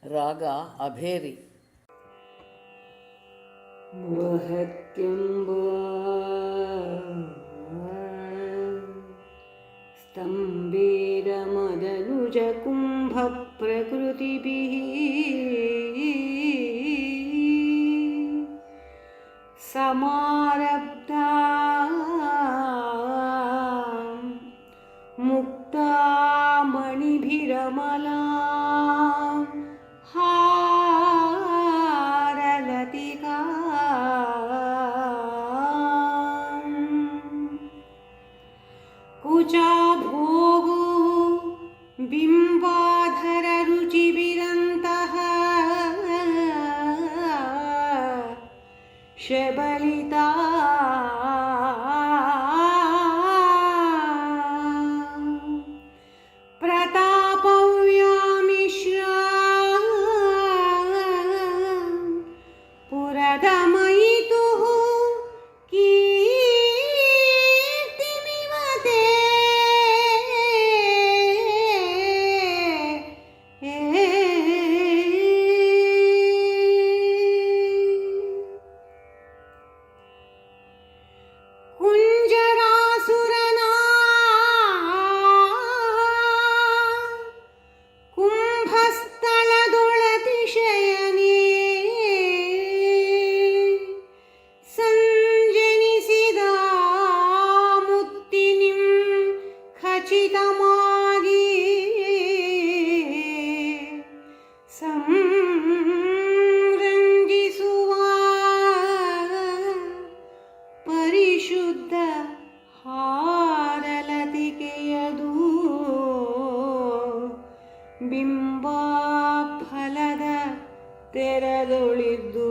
ರಾಗ ಅಭೇರಿ. ವಹತ್ಯಂಬ ಸ್ತಂಭೀರ ಮದನುಜ ಕುಂಭ ಪ್ರಕೃತಿಭಿಃ ಸಮಾರಬ್ಧಾ ಮುಕ್ತಾ ಮಣಿಭಿರಮಲಾ ಹಾರಲತಿಕಾ ಕುಚಾಭೋಗೋ ಬಿಂಬಾಧರ ರುಚಿಭಿರಂತಹ ಶಬಲಿತಾ ಪ್ರತಾಪವ್ಯಾಮಿಶ್ರಾ ಪುರದಮಯಿತುಃ ಕೀರ್ತಿಮಿವತೆ ಕುಂಜರಾಸುರನಾ ಕುಂಭಸ್ಥಳದೊಳತಿಶಯನೇ ಸಂಜನಿಸಿದ ಮುತ್ತಿನಿಂ ಖಚಿತಮಾಗಿ ಸಂರಂಜಿಸುವ ಪರಿಶುದ್ಧ ಹಾರಲತಿಕೆಯದು ಬಿಂಬಾಫಲದ ತೆರದೊಳಿದ್ದು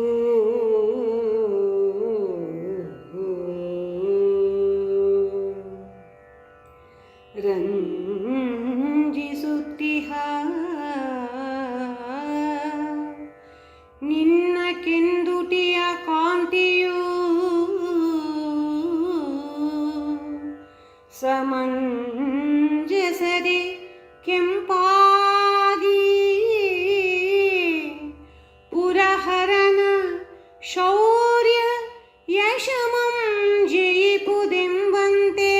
ರಂಜಿಸುತ್ತಿಹ ನಿನ್ನ ಕೆಂದುಟಿಯ ಕಾಂತಿಯು ಸಮಂಜಸದೆ ಕೆಂಪಾಗಿ ಪುರಹರನ ಶೌರ್ಯ ಯಶಮಂ ಜಯಿಪುದೆಂಬಂತೆ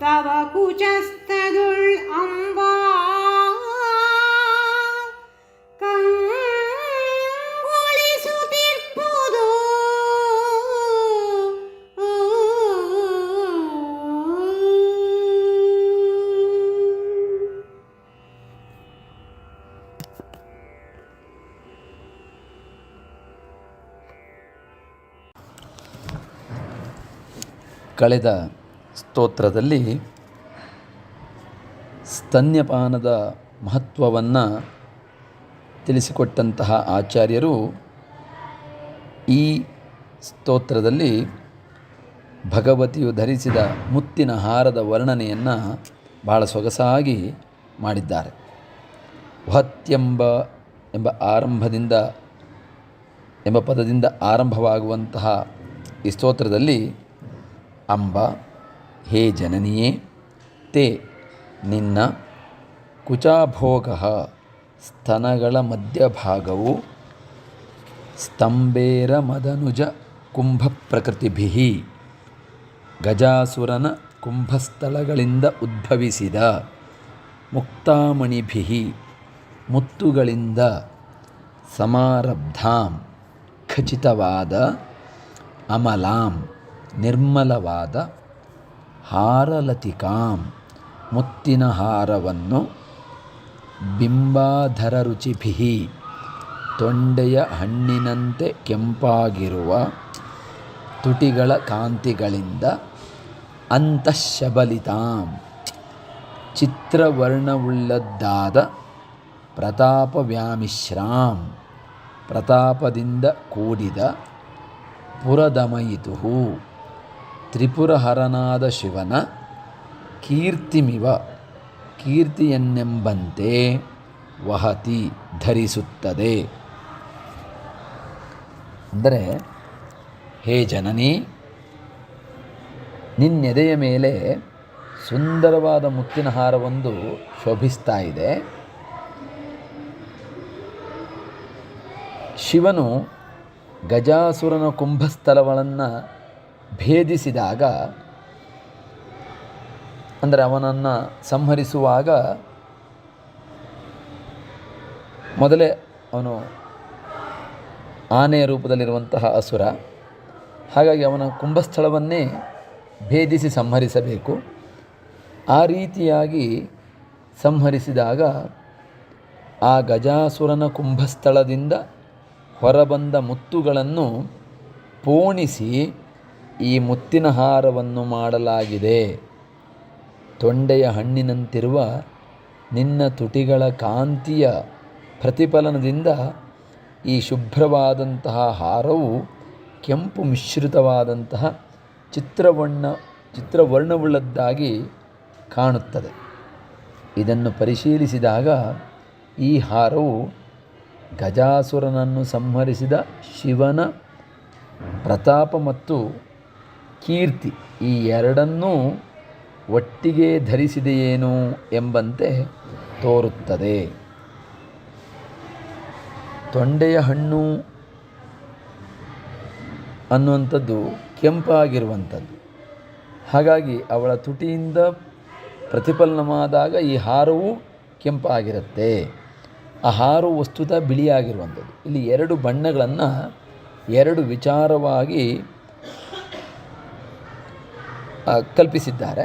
ತವ ಕುಚಸ್ಥದುಳ್ ಅಂಬಾ ಕಂಗೊಳಿಸುತ್ತಿರ್ಪುದು ಕಳೆದ ಸ್ತೋತ್ರದಲ್ಲಿ ಸ್ತನ್ಯಪಾನದ ಮಹತ್ವವನ್ನು ತಿಳಿಸಿಕೊಟ್ಟಂತಹ ಆಚಾರ್ಯರು ಈ ಸ್ತೋತ್ರದಲ್ಲಿ ಭಗವತಿಯು ಧರಿಸಿದ ಮುತ್ತಿನ ಹಾರದ ವರ್ಣನೆಯನ್ನು ಬಹಳ ಸೊಗಸಾಗಿ ಮಾಡಿದ್ದಾರೆ. ವಹತ್ಯಂಬ ಎಂಬ ಪದದಿಂದ ಆರಂಭವಾಗುವಂತಹ ಈ ಸ್ತೋತ್ರದಲ್ಲಿ ಅಂಬ, ಹೇ ಜನನಿಯೇ, ತೇ ನಿನ್ನ, ಕುಚಾಭೋಗ ಸ್ತನಗಳ ಮಧ್ಯಭಾಗವು, ಸ್ತಂಭೇರ ಮದನುಜ ಕುಂಭ ಪ್ರಕೃತಿಭಿಃ ಗಜಾಸುರನ ಕುಂಭಸ್ಥಳಗಳಿಂದ ಉದ್ಭವಿಸಿದ, ಮುಕ್ತಾಮಣಿಭಿಃ ಮುತ್ತುಗಳಿಂದ, ಸಮಾರಬ್ಧಾಂ ಖಚಿತವಾದ, ಅಮಲಾಂ ನಿರ್ಮಲವಾದ, ಹಾರಲತಿಕಾಂ ಮುತ್ತಿನ ಹಾರವನ್ನು, ಬಿಂಬಾಧರ ರುಚಿಭಿಃ ತೊಂಡೆಯ ಹಣ್ಣಿನಂತೆ ಕೆಂಪಾಗಿರುವ ತುಟಿಗಳ ಕಾಂತಿಗಳಿಂದ, ಅಂತಃಶಬಲಿತಾಂ ಚಿತ್ರವರ್ಣವುಳ್ಳದ್ದಾದ, ಪ್ರತಾಪವ್ಯಾಮಿಶ್ರಾಂ ಪ್ರತಾಪದಿಂದ ಕೂಡಿದ, ಪುರದಮಯಿತುಃ ತ್ರಿಪುರಹರನಾದ ಶಿವನ, ಕೀರ್ತಿಮಿವ ಕೀರ್ತಿಯನ್ನೆಂಬಂತೆ, ವಹತಿ ಧರಿಸುತ್ತದೆ. ಅಂದರೆ, ಹೇ ಜನನಿ, ನಿನ್ನೆದೆಯ ಮೇಲೆ ಸುಂದರವಾದ ಮುತ್ತಿನ ಹಾರವೊಂದು ಶೋಭಿಸ್ತಾ ಇದೆ. ಶಿವನು ಗಜಾಸುರನ ಕುಂಭಸ್ಥಳಗಳನ್ನು ಭೇದಿಸಿದಾಗ, ಅಂದರೆ ಅವನನ್ನು ಸಂಹರಿಸುವಾಗ ಮೊದಲೇ ಅವನು ಆನೆಯ ರೂಪದಲ್ಲಿರುವಂತಹ ಅಸುರ, ಹಾಗಾಗಿ ಅವನ ಕುಂಭಸ್ಥಳವನ್ನೇ ಭೇದಿಸಿ ಸಂಹರಿಸಬೇಕು. ಆ ರೀತಿಯಾಗಿ ಸಂಹರಿಸಿದಾಗ ಆ ಗಜಾಸುರನ ಕುಂಭಸ್ಥಳದಿಂದ ಹೊರಬಂದ ಮುತ್ತುಗಳನ್ನು ಪೋಣಿಸಿ ಈ ಮುತ್ತಿನ ಹಾರವನ್ನು ಮಾಡಲಾಗಿದೆ. ತೊಂಡೆಯ ಹಣ್ಣಿನಂತಿರುವ ನಿನ್ನ ತುಟಿಗಳ ಕಾಂತಿಯ ಪ್ರತಿಫಲನದಿಂದ ಈ ಶುಭ್ರವಾದಂತಹ ಹಾರವು ಕೆಂಪು ಮಿಶ್ರಿತವಾದಂತಹ ಚಿತ್ರವರ್ಣವುಳ್ಳದ್ದಾಗಿ ಕಾಣುತ್ತದೆ. ಇದನ್ನು ಪರಿಶೀಲಿಸಿದಾಗ ಈ ಹಾರವು ಗಜಾಸುರನನ್ನು ಸಂಹರಿಸಿದ ಶಿವನ ಪ್ರತಾಪ ಮತ್ತು ಕೀರ್ತಿ ಈ ಎರಡನ್ನೂ ಒಟ್ಟಿಗೆ ಧರಿಸಿದೆಯೇನೋ ಎಂಬಂತೆ ತೋರುತ್ತದೆ. ತೊಂಡೆಯ ಹಣ್ಣು ಅನ್ನುವಂಥದ್ದು ಕೆಂಪಾಗಿರುವಂಥದ್ದು, ಹಾಗಾಗಿ ಅವಳ ತುಟಿಯಿಂದ ಪ್ರತಿಫಲನವಾದಾಗ ಈ ಹಾರವು ಕೆಂಪಾಗಿರುತ್ತೆ. ಆ ಹಾರವು ವಸ್ತುತಃ ಬಿಳಿಯಾಗಿರುವಂಥದ್ದು. ಇಲ್ಲಿ ಎರಡು ಬಣ್ಣಗಳನ್ನು ಎರಡು ವಿಚಾರವಾಗಿ ಕಲ್ಪಿಸಿದ್ದಾರೆ.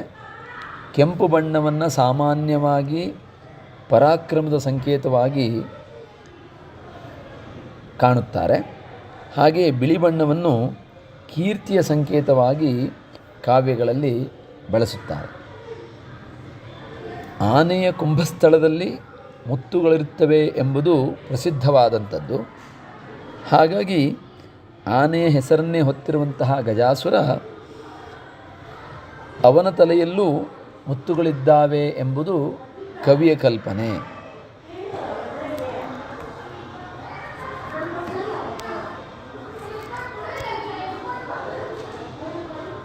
ಕೆಂಪು ಬಣ್ಣವನ್ನು ಸಾಮಾನ್ಯವಾಗಿ ಪರಾಕ್ರಮದ ಸಂಕೇತವಾಗಿ ಕಾಣುತ್ತಾರೆ. ಹಾಗೆಯೇ ಬಿಳಿ ಬಣ್ಣವನ್ನು ಕೀರ್ತಿಯ ಸಂಕೇತವಾಗಿ ಕಾವ್ಯಗಳಲ್ಲಿ ಬಳಸುತ್ತಾರೆ. ಆನೆಯ ಕುಂಭಸ್ಥಳದಲ್ಲಿ ಮುತ್ತುಗಳಿರುತ್ತವೆ ಎಂಬುದು ಪ್ರಸಿದ್ಧವಾದಂಥದ್ದು. ಹಾಗಾಗಿ ಆನೆಯ ಹೆಸರನ್ನೇ ಹೊತ್ತಿರುವಂತಹ ಗಜಾಸುರ, ಅವನ ತಲೆಯಲ್ಲೂ ಮುತ್ತುಗಳಿದ್ದಾವೆ ಎಂಬುದು ಕವಿಯ ಕಲ್ಪನೆ.